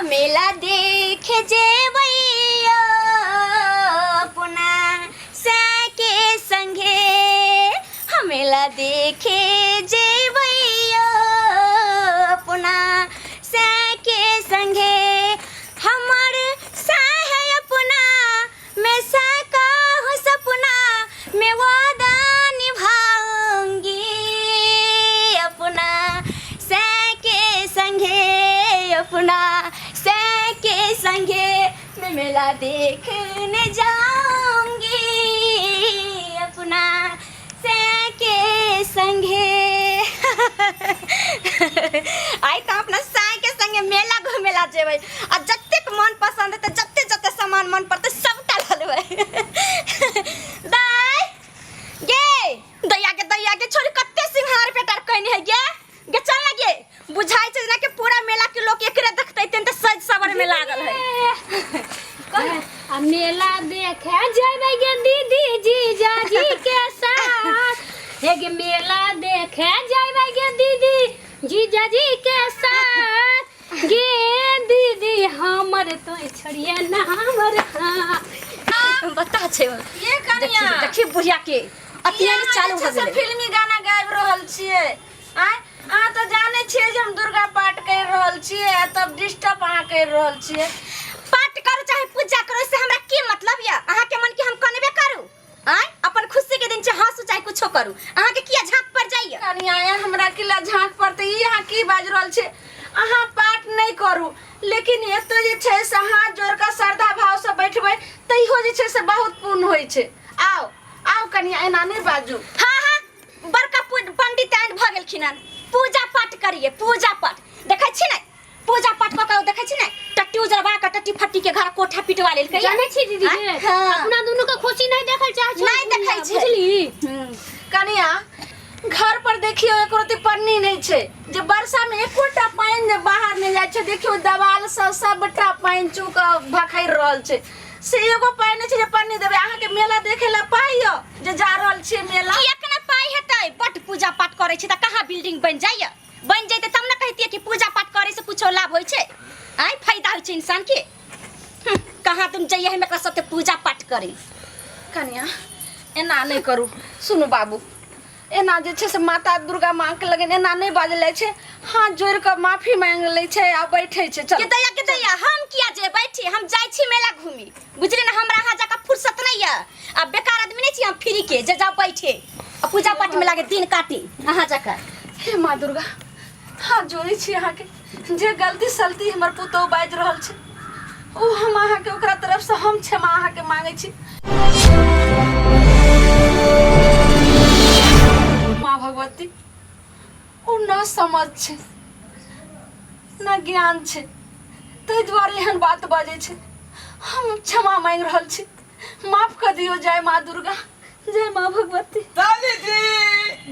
मेला देखे जेवैया अपना साके संगे मेला देखे जेवैया अपना साके संगे हमर साहे अपना मैं साका हो सपना मैं वादा निभाऊंगी अपना साके संगे अपना साके संगे मैं मेला देखने जाऊंगी अपना साके संगे आई तो अपना साके संगे मेला घूमेला जेबै आ जत्तेक मन पसंद है जत्ते जत्ते सामान मन पड़ते सबटा ल लेबै दैया के छोरी कत्ते सिंहार पेटार कहनी है गे चल ना गे बुझाई छै ना के पूरा मेला के लोग एकरे देखतै त सज सवर में लागल है आ मेला देखे जेबै गे दीदी जीजाजी के साथ हे गे मेला देखे जेबै गे दीदी जीजाजी के साथ गे दीदी हमर तो छोड़िए ना हमर बता छै ये कनिया देखी बुढ़िया के अतिया चालू हो गेलै फिल्मी गाना गाबि रहल छियै आय अहाँ तो जाने छियै जे हम दुर्गा पाठ कर रहल छियै तब डिस्टर्ब अहाँ कर रहल छियै पाठ करू चाहे पूजा करू से हमरा की मतलब या अहाँ के मन के हम कनबे करू आय अपन खुशी के दिन छै हंसू चाहे कुछो करू अहाँ के किया झांक पर जाइए कनिया हमरा किला झांक पड़ते ई अहाँ की बाज रहल छै अहाँ पाठ नहीं करू लेकिन एतो जे छै से हाथ जोड़ के श्रद्धा भाव से बैठबै तइहो जे छै से बहुत पुण्य होय छै आओ आओ कनिया एना नहीं बाजू हां बड़का पंडित आइन भ गेलखिन पूजा पाठ करिए पूजा पाठ देखै छी नै पूजा पाठ क के देखै छी नै टट्टी उजरबा के टट्टी फट्टी के घर कोठा पिटवा लेल के जाने छी दीदी अपना दोनों के खुशी नहीं देखल चाहे छी नहीं देखै छी बुझली कनिया घर पर देखियो एक रति पन्नी नहीं छे जे वर्षा में एकोटा पानी जे बाहर नहीं जाय छे देखियो दवाल सबटा पानी चूक भखैर रहल छे से एगो पानी नहीं छे जे पन्नी देबे अहाँ के मेला देखे ला पाइयो जे जा रहल छे मेला एक न पाई हेतै बट पूजा पाठ करे छी त कहाँ बिल्डिंग बन जाइए बन जैते तब न कहतिए कि पूजा पाठ करे से कुछो लाभ होय छे आय फायदा होय छे इंसान के कहाँ तुम जाइए हम एकरा साथे पूजा पाठ करे कनिया एना नहीं करू सुनु बाबू एना जे छे से माता दुर्गा मां के लगन एना नहीं बाजले छे हाथ जोड़ के माफी मांग ले छे आ बैठे छे चल के दैया हम किया जे बैठी हम जाय छी मेला घूमी बुझली ना हमरा यहाँ जाके फुर्सत नहीं है अब बेकार आदमी नहीं छी हम फ्री के जे जा बैठे आ पूजा पाठ में लागे दिन काटी अहाँ जाकर हे माँ दुर्गा हाथ जोड़ी छी अहाँ के जे गलती सलती हमर पुतो बाज रहल छे ओ हम अहाँ के ओकरा तरफ से हम क्षमा अहाँ के मांगे छी माँ भगवती ओ न समझ छे न ज्ञान छे तै द्वारे एहन बात बाजे छे हम क्षमा मांग रहल छी माफ कर दियो जय माँ दुर्गा जय माँ भगवती साली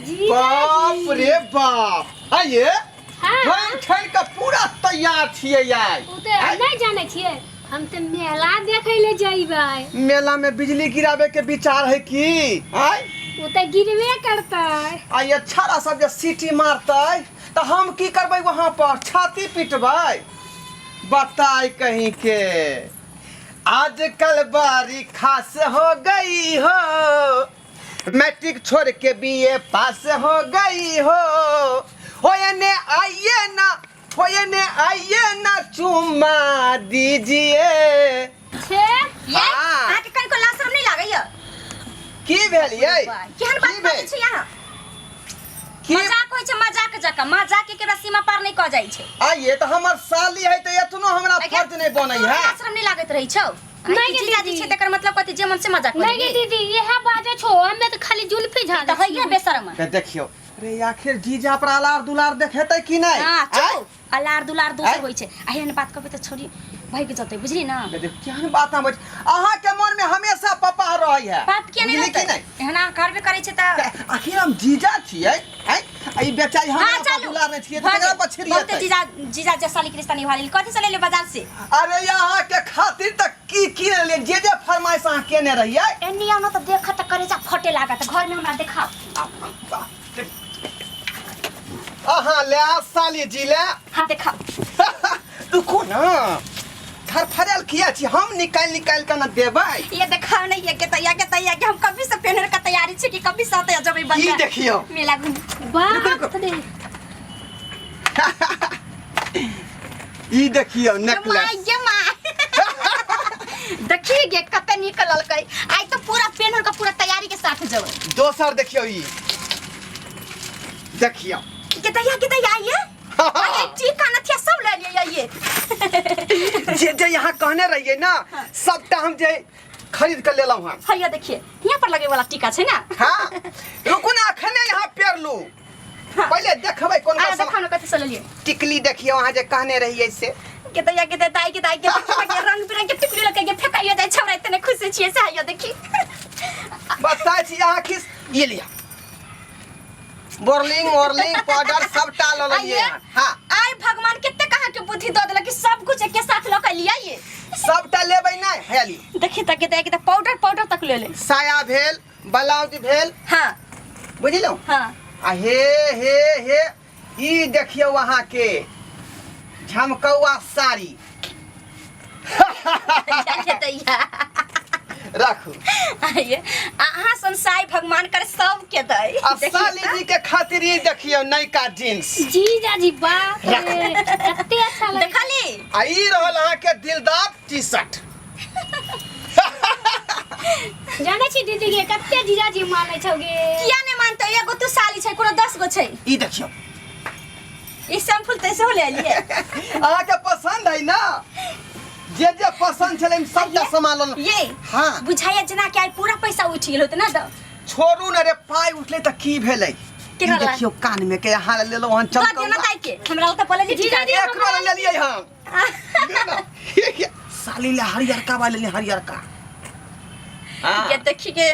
जी बाप रे बाप आइए हम ठन का पूरा तैयार छिए यार उ ते नहीं जाने छिए हम ते मेला देखे ले जाइबै मेला में बिजली गिरावे के विचार है की आय उ ते गिरवे करतै आ ये छाड़ा सब जे सीटी मारतै त हम की करबै वहां पर छाती पिटबै बताई कहीं के आजकल बारी खास हो गई हो मैट्रिक छोड़ के बीए पास हो गई हो ने आइए ना चुम्मा दीजिए ये आ के कनको लाशरम नहीं लागैया की भेल ये केहन बात करै छी यहाँ मजाक होय छै मजाक जका मजाक के सीमा पार नहीं क जाय छै आइए तो हमर साली है तो एतनो हमरा फर्ज नहीं बनै है लाशरम नहीं लागत रही छौ नहीं गे दीदी छै तकर मतलब कथि जे मन से मजाक नहीं गे दीदी यह बाजे छो हमें तो खाली जुल्फी झाड़ त है बेशरम देखियो अरे आखिर जीजा पर अलार दुलार देखेतै कि नहीं हां चल अलार दुलार दोसर होय छै एहन बात कहबे त छोड़ी भाई के जते बुझली ना केहन बात हम अहाँ के मन में हमेशा पप्पा रहै है बात के नहीं होतै एहना करबे करै छै त आखिर हम जीजा छियै आई बेचारी हमरा दुलार नहीं छियै तकरा पर छिरियै बहुत जीजा जैसा लिख रिश्ता निभा लेल कथि से ले ले बाजार से अरे यहाँ के खातिर तक की ले जे फरमाइश अहाँ केने रहियै एनिया न त देख त करे जा फटे लागत घर में हमरा देखाओ अहाँ ले साली जी ले हां देखाओ रुको ना घर फरल किया छी हम निकाल के ना देबै। ये देखा नहीं ये के तैयार कि हम कभी से पहनने का तैयारी छे कि कभी साथे जब बन ई देखियो मेला घूम बाप रे ई देखियो नेकलेस ये मां देखिए गे कते निकलल कई आई तो पूरा पहनल का पूरा तैयारी के साथ जब दोसर देखियो ई देखियो के तैयार ये अरे टीका नथिया सब ले लिया ये जे यहाँ कहने रहिए ना सबटा हम जे खरीद कर लेलहुं हम। भैया देखिए यहाँ पर लगे वाला टीका है ना। हाँ रुकू ना अखने यहाँ पेर लू पहले देखबै कोन आ का देखा ना कते से ले लिए टिकली देखियो वहाँ जे कहने रहिए से के दाई के रंग बिरंग के टिकली लगे के फेकाइयो जाय छौरा इतने खुशी छिए से आइयो देखी बताई छी यहाँ किस ये लिया बोरलिंग पाउडर सबटा ल लिए। हाँ आई भगवान कितने कहा के बुद्धि दे देलक कि सब कुछ एक साथ ल के लिया ये सबटा लेबै नै हेली देखी तक पाउडर तक ले ले साया भेल ब्लाउज भेल। हां बुझिलौ। हां आ हे ई देखियो वहाँ के झमकौआ साड़ी रखू आइए अहाँ संसाई भगवान कर सब के दई साली जी के खातिर ई देखियो नयका जींस जीजा जी बाप रे कते अच्छा लगे देखली आ ई रहल अहाँ के दिलदार टी शर्ट। जाने छी दीदी के कते जीजा जी माने छौगे किया ने मानते एगो तू साली छै कोनो 10 गो छै ई देखियो ई सैंपल तैसे हो ले लिए अहाँ के पसंद है ना जे पसंद छले सबटा सामान ल ये हाँ बुझाइए जना के आई पूरा पैसा उठ गेल होत ना द छोड़ू न रे पाई उठले त की भेलै केकरा ई देखियो कान में के यहाँ लेलो हन तो चमकौआ देना ताई के हमरा त पहले जीजा जी एकरो ले लिए हम साली ले हरियर का वाले ले हरियर का। ये देखी के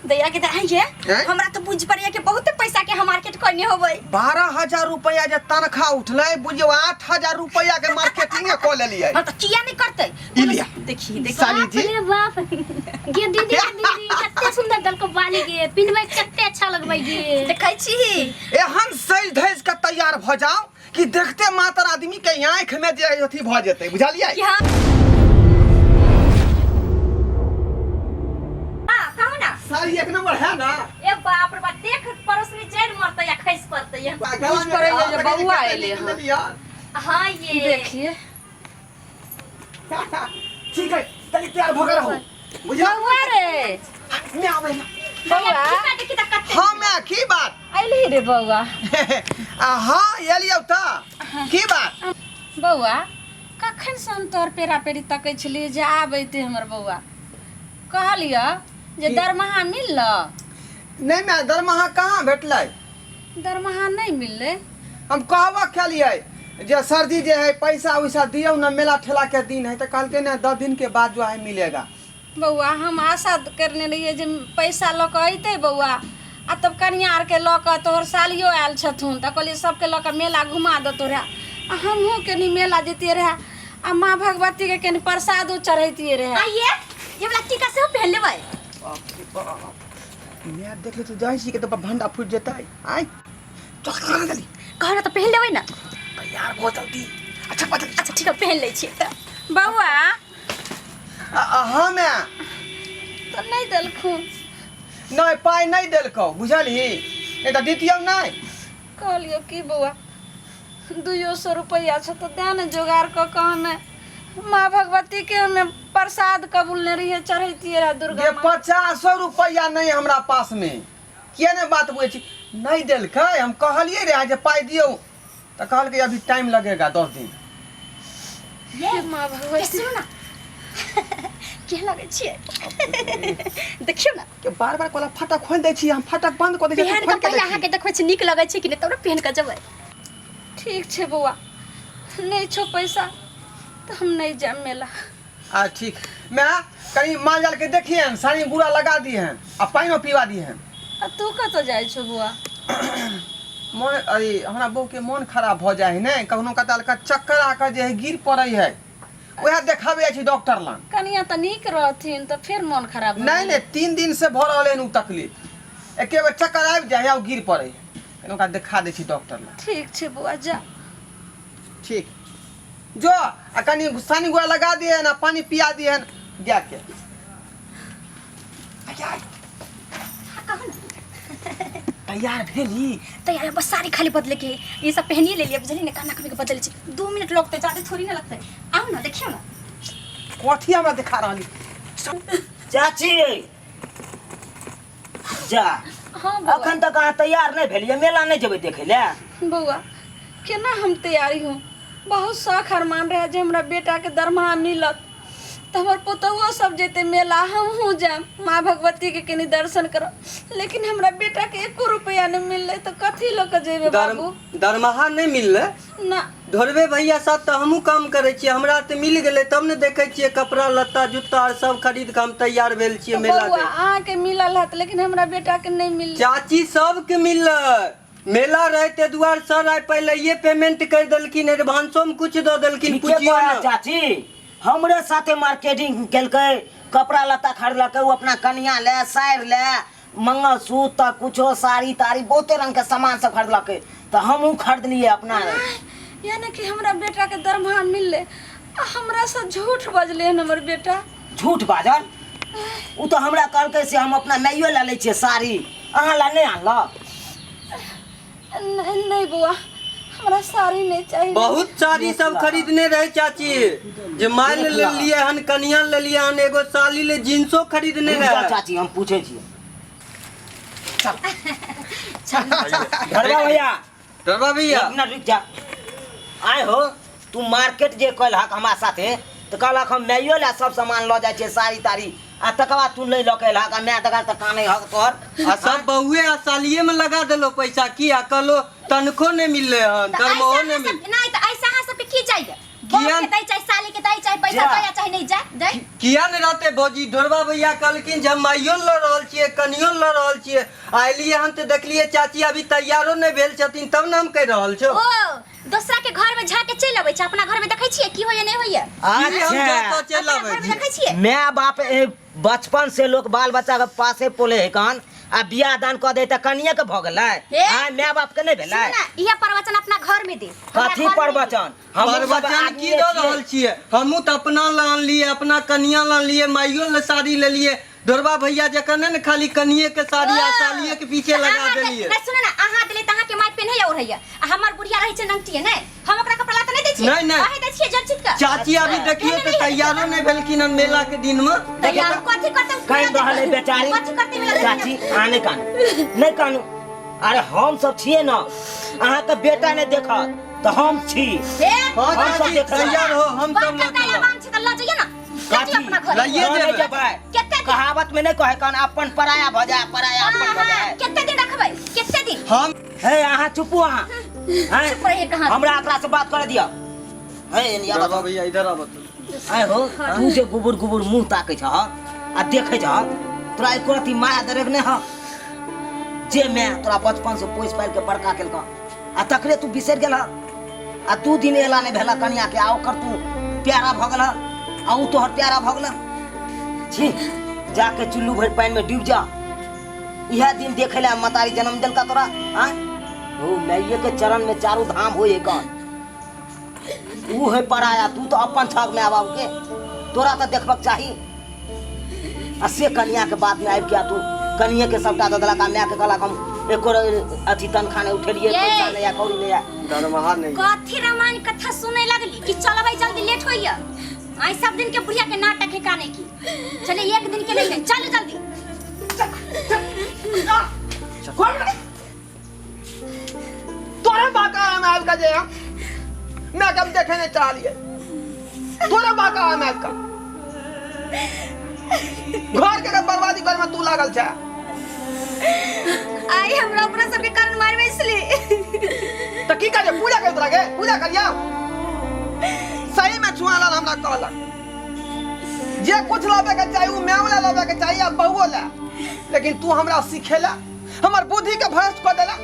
दैया के आइए हमरा तो बुझ पड़िया के बहुत पैसा के हम मार्केट करने होबै 12,000 रुपया जे तनखा उठले बुझियो 8,000 रुपया के मार्केटिंग क लेलिए। हां तो किया नहीं करते इलिया देखी साली जी अरे बाप गे दीदी कते सुंदर दलको बाली गे पिनबै कते अच्छा लगबै गे देखै छी एहन सज धज के तैयार भ जाओ कि देखते मातर आदमी के आंख में जे अथी भ जेतै बुझलिए। कि हां साली एक नंबर है ना ए बाप रे बाप देख पड़ोस में जड़ मरते या खैस पड़ते या कुछ करे जे बउआ आइले हां ये देखिए ठीक है तनी तैयार भ रहो बुझियो बउआ रे मैं आवे ना बउआ देखी त कते हां मैं की बात आइली रे बउआ हां एलियौ त की बात बउआ कखन से हम तोर पेरा पेरी तकै छली जे आबैते हमर बउआ कहलिया जे दरमाहा मिलल नहीं मैं दरमाहा कहाँ भेटलै दरमाहा नहीं मिलले हम कहबा खेलिए जे सरजी जे है पैसा वैसा दियो ना मेला ठेला के दिन है तो कहलके ना 10 दिन के बाद जो है मिलेगा। बउआ हम आशा करने रहिए जे पैसा ल के अइते बउआ आ तब कनिया आर के ल के तोहर सालियो आयल छथुन त कहलिए सबके ल के मेला घुमा दतो रहे आ हमहू कनी मेला जतिए रहे आ माँ भगवती के कनी प्रसादो चढ़ैतिए रहे आइए ये वाला टीका से पहन लेबै बाप रे बाप मैं देख ले तो जाई छी के तो भंडा फूट जेतै आई चल जल्दी कहना तो पहन लेबै ना तैयार हो जल्दी। अच्छा ठीक है पहन ले छी त बउआ हां मैं तो नहीं देलखुन नहीं पाई नहीं देलको बुझलही नहीं तो दितियौ नहीं कहलियो की बउआ 200 रुपया छ तो दे न जोगाड़ क कहने माँ भगवती के हमें प्रसाद कबूल नहीं रही चढ़ती रहा दुर्गा ये माँ। 50 रुपया नहीं हमरा पास में किया ने बात बुझे छी नहीं देलकै हम कहलिए रे जे पाई दियो तो कहलकै अभी टाइम लगेगा 10 दिन। ये माँ भगवती सुनो ना के लगे छिए देखियो ना के बार-बार कोला फटक खोल दै छी हम फटक बंद क दै छी पहन के पहले अहाँ के देखबै छी नीक लगै छै कि नहीं तोरा पहन के जबै ठीक छे बउआ नहीं छो पैसा तो हम नहीं जाम मेला ठीक मैं कहीं माल जाल के देखिए सानी बुरा लगा दिए हैं आ पानी पीवा दिए हैं। आ तू कत जाय छो बुआ मन अरे हमरा बहू के मन खराब भ जाए है ने कखनो कताल का चक्कर आकर जे है गिर पड़े है वह देखाबे छी डॉक्टर लन कनिया त नीक रहथिन त फिर मन खराब भ नहीं गेलै। नहीं 3 दिन से भ रहले नु तकलीफ एके बेर चक्कर आबि जाए और गिर पड़े एनका देखा दे छी डॉक्टर लन। ठीक छे बुआ जा ठीक जो आ कनी सानी गुआ लगा दिए ना, पानी पिया दिए गाय के। तैयार भेली? तैयार है, बस साड़ी खाली बदले के है। ये सब पहनिए ले लिया, बुझली ना, खाना के बदल छी। 2 मिनट लगते, ज्यादा थोड़ी ना लगता है। आओ ना, देखियो ना। कथी हमरा दिखा रहली? चाची जा हाँ बउआ। अखन तक अहाँ तैयार नहीं भेलिए, मेला नहीं जेबै देखे ले? बउआ केना हम तैयारी हूँ, बहुत शौख अरमान रहे जे हमरा बेटा के दरमाहा मिलत तो हमर पुतहुओ सब जेते मेला, हमहूँ जाम माँ भगवती के कनी दर्शन करब। लेकिन हमरा बेटा के 1 रुपया नहीं मिलले तो कथी लोग जेबे बाबू? दरमाहा नहीं मिलले ना ढोलबे भैया साथ तो हमहूँ काम करे छियै, हमरा तो मिल गेलै, तब ने देखे छियै कपड़ा लत्ता जूता और सब खरीद के हम तैयार भेल छियै मेला बउआ के। अहाँ के मिलल हत लेकिन हमरा बेटा के नहीं मिलले। चाची सबके मिललै, मेला रहते दुआर सर आइ पहले ये पेमेंट कर देलखिन, एडवांसो में कुछ दो देलखिन। पूछियो ना चाची हमरे साथे मार्केटिंग केलकै, कपड़ा लत्ता खरीदलकै, वो अपना कनिया ले, सायर ले, मंगलसूत्र, कुछो साड़ी ताड़ी बहुते रंग के सामान सब खरीदलकै, तो हमहूँ खरीदलिए अपना। यानी कि हमरा बेटा के दरमाहा मिलले, हमरा से झूठ बजले हन हमर बेटा। झूठ बाजल? उ तो हमरा कहलकै से हम अपना माइयो ले लै छियै साड़ी, अहाँ ला नहीं आनल? नहीं बउआ हमरा साड़ी नहीं चाहिए। बहुत साड़ी सब खरीदने रहे चाची, जे माल ले लिए हन, कनिया ले लिए हन, एगो साली ले जींसो खरीदने रहे। चाची हम पूछे छियै। धरवा भैया, डरबा भैया एक मिनट रुक जा। आए हो तू मार्केट जे कहलक हमरा साथे, तो कहलक हम माइयो ला सब सामान ल जाय छियै, साड़ी ताड़ी, आ तकर बाद तू नहीं लके लक, आ मैं तकर त काने हक तोहर। आ सब बहुए आ सालिए में लगा देलो पैसा, की आ कहलो तनखो नहीं मिलले हन, दरमाहो नहीं मिल। नहीं तो ऐसा अहाँ सब पे की चाहिए? किया? के दई चाहिए, साली के दई चाहिए, पैसा जा। दया चाहे नहीं जाए दई। किया ने रहते भौजी? ढोरबा भैया कहलखिन जे हम माइयो ल रहल छियै, कनियो ल रहल छियै, आइलिए हन तो देखलिए चाची अभी तैयारो नहीं भेल छथिन, तब ने हम कह रहल छौ। ओ दूसरा के घर में झाके चल अबै छै, अपना घर में देखै छियै की होय नहीं होय? की हम जाके चल अपना आबै घर में छी। देखै छियै? मैं बाप बचपन से लोग बाल बच्चा के पासे पोले है कान, आ बियाह दान क दे त कनिया के भ गेलै, हे? आ मैं बाप के नहीं भेलै? सुन ना, यह प्रवचन अपना घर में दे। हमरा कथी घर में प्रवचन? हमहूँ सब प्रवचन की आदमिये दो छियै। रहल छियै? हमहूँ तो अपना लान लिए, अपना कनिया लान लिए, माइयो ले साड़ी ले लिए। ढोरबा भैया जकर ने खाली कनिए के साड़ी आ सालिए के पीछे लगा देलिए। नहीं सुन ना, अहाँ दिले त अहाँ के माय पेन्है और हैया, आ हमर बुढ़िया रहै छै नंगटिए ने, हम ओकरा कपड़ा लत्ता नहीं दै छियै। नहीं, नहीं। काहे दै छियै जल चित का? चाची अभी देखियो तो तैयारो नहीं भेलखिन हन मेला के दिन में। तैयार कथी करते? कहीं रहले बेचारी कथी करते मिला? चाची आने कान नहीं कानू। अरे हम सब छिए ना, अहाँ के बेटा ने देखत तो हम छी। हे हाँ हम सब चाची देख रहे हैं। तैयार हो, हम सब बात करता है मतलब बाम छै त ल जइए ना, जाइए अपना घर। लाइए नहीं देबै। जेबै। केते दिन? कहावत में नहीं कहे कान अपन पराया भ जाए, पराया अपन भ जाए। केते दिन रखबै? केते दिन? हम हे अहाँ चुपू अहाँ। हैं? चुप रहिए कहाँ? हमरा एकरा से बात कर दिया। हे एलिया ढोरबा बाबा भैया इधर आबो तो। आए हो तू जे गुबुर गुबुर मुंह ताकै छ आ देखे छ, तोरा एको रती माया दरेक नहीं ह? जे मैं तोरा बचपन से पोस पाल के बड़का केलक, आ तकरे तू बिसर गेल, आ 2 दिन एला नहीं भेला कनिया के, आ ओकर तू प्यारा भ गेल, आ उ तोहर प्यारा भ गेल। छी जाके चुल्लू भर पानी में डूब जा। यह दिन देखे ला मतारी जन्म दिल का तोरा? हाँ ओ मैये के चरण में चारों धाम होए कौन? ऊ है पराया, तू तो अपन छक में आबाऊ के, तोरा तो देखबक चाही। आ से कनिया के बात में आबि गया तू, कनिया के सबटा दे देलक, आ मैं के कहलक हम एको अथी तनखा नहीं उठेलिए, ये। पैसा नहीं या कौड़ी नहीं या। दरमाहा नहीं। कथी रामायण कथा सुने लगली कि चलबै जल्दी लेट होइया? आई सब दिन के बुढ़िया के नाटक है काने की। चले एक दिन के नहीं, चल जल्दी। तोरे बाका में आल का जे मैं कब देखे नहीं चाह लिए। तोरे बाका में आल का घर के बर्बादी कर में तू लागल छ। आई हमरा ऊपर सबके कारण मारबे इसलिए। तो की करे? पूजा कर तोरा के पूजा करिया। सही में छुआला हमरा कहलक जे कुछ लाबे के चाहिए उ मेवला लाबे के चाहिए, अब बहुओ ला। लेकिन तू हमरा सिखेला, हमर बुद्धि के भ्रष्ट कर देला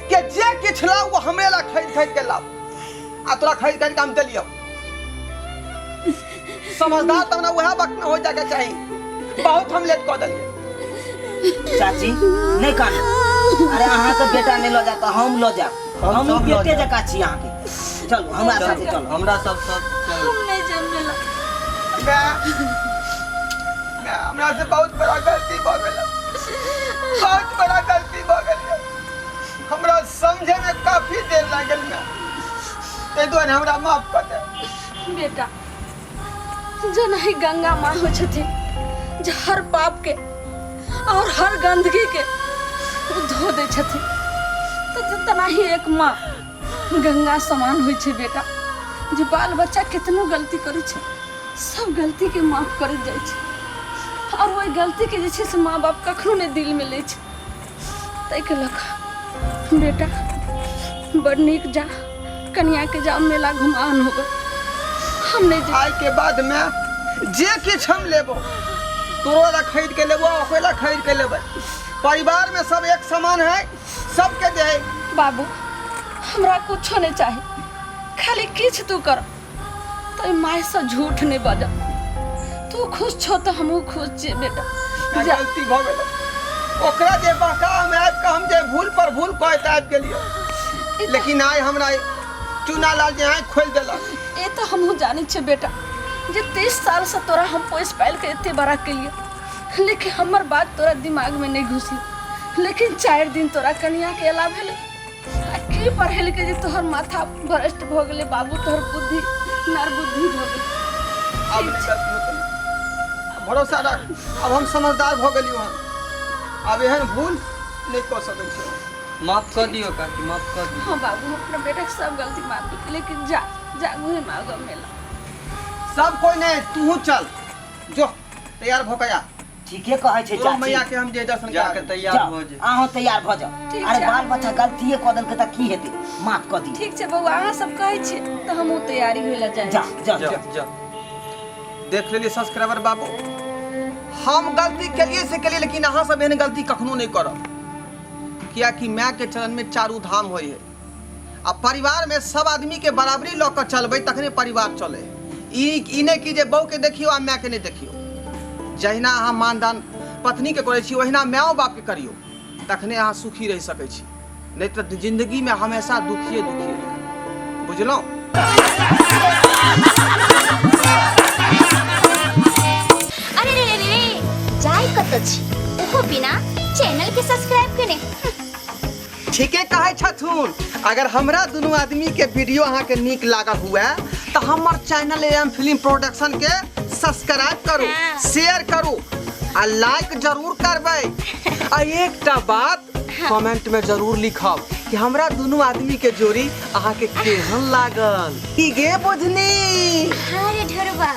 कि जे किछ लाऊ वो हमरे ला खरीद खरीद के लाऊ, आ तोरा खरीद खरीद के हम देलियो। समझदार तब ना वह वक्त में हो जाके चाहिए। बहुत हम लेट कर देलिए। चाची नहीं कान, अरे अहाँ के बेटा नहीं लो जाता, हम लो जा। हम सब लो बेटे जा। जका छी अहाँ के। चलो हमरा साथे चलो। हमरा सब चल। हम नहीं जाए मेला। मैं हमरा से बहुत बड़ा गलती हो गेल, बहुत बड़ा गलती हो गेल। हमरा समझे में काफी देर लागल मैं, ते दुआरे हमरा माफ कर दे। बेटा जना ही गंगा माँ हो छथिन, जो हर पाप के और हर गंदगी के वो धो दे छथिन, तो तना ही एक माँ गंगा समान होइ छे बेटा। जे बाल बच्चा कितनो गलती करै छे, सब गलती के माफ कर जाए छे, और वही गलती के जे छे से माँ बाप कखनो नहीं दिल में ले छे। तै के लखा बेटा बड़ नीक जा, कन्या के जाओ मेला घुमान होगा। हम नहीं जा। आज के बाद में जे किछ हम लेबो, तोरो ला खरीद के लेबो, ओकरा खरीद के लेबै। परिवार में सब एक समान है, सबके दे। बाबू हमरा कुछो नहीं चाहिए, खाली किछ तू कर। तो माय से झूठ नहीं बजा। तू खुश छो तो हमहू खुश छे बेटा। जा। गलती भ गेल, ओकरा जे बहका में आबि के हम जे भूल पर भूल कहत आबि गेलिए, लेकिन आइ हमरा चुना लाल जे आँख खोल देलक। ये तो हमहू जाने छे बेटा, जे 30 साल से तोरा हम पोस पाल के इतने बड़ा के लिए, लेकिन हमर बात तोरा दिमाग में नहीं घुसली। लेकिन 4 दिन तोरा कन्या के अला भेले, आ की पढ़े के जे तोहर माथा भ्रष्ट भ गेले बाबू, तोहर बुद्धि नर बुद्धि भ गेले। अब नहीं गलती होतै, भरोसा रख। अब हम समझदार भ गेलियो हन, अब एहन भूल नहीं कर सकै छी। माफ कर दियो काकी, माफ कर दियो। हाँ बाबू, हम अपना बेटा के सब गलती माफ कर, लेकिन जा जा घूमे मागो मेला। सब कोई नहीं, तू चल जो तैयार भ गया। ठीके कहै छै तो चाची। मैया के हम जे दर्शन जाके करा तैयार जाओ, हो जे। अहाँ तैयार भ जाओ। ठीक अरे छै। बाल बच्चा गलतिये क देलकै त की हेतै, माफ क दियौ। ठीक है बउआ, अहाँ सब कहै छी तो हमहू तैयारी होइला जाए। जा जा जा जा। जा। देख लेलिए सब्सक्राइबर बाबू, हम गलती केलिए से केलिए, लेकिन अहाँ सब एहन गलती कखनो नहीं करब। किया कि माँ के चरण में चारू धाम होय है, आ परिवार में सब आदमी के बराबरी ल कर चलबै तखने परिवार चले। ई नहीं कि जे बहू के देखियो आ माँ के नहीं देखियो। जहिना अहाँ मानदान पत्नी के करै छी, ओहिना माओ बाप के करियो, तखने अहाँ सुखी रह सकै छी। नहीं तो जिंदगी में हमेशा दुखिए दुखिए रहब। बुझलौं? अरे रे रे रे जाय कत छी, ओहो बिना चैनल के सब्सक्राइब कने। ठीके कहै छथुन। अगर हमरा दुनू आदमी के वीडियो अहाँ के नीक लागल हुए तो हमर चैनल एम फिल्म प्रोडक्शन के सब्सक्राइब करू, शेयर करू आ लाइक जरूर करबै। आ एकटा बात कमेंट में जरूर लिखब कि हमरा दुनू आदमी के जोड़ी अहाँ के केहन लागल। की गे बुझनी? अरे ढरवा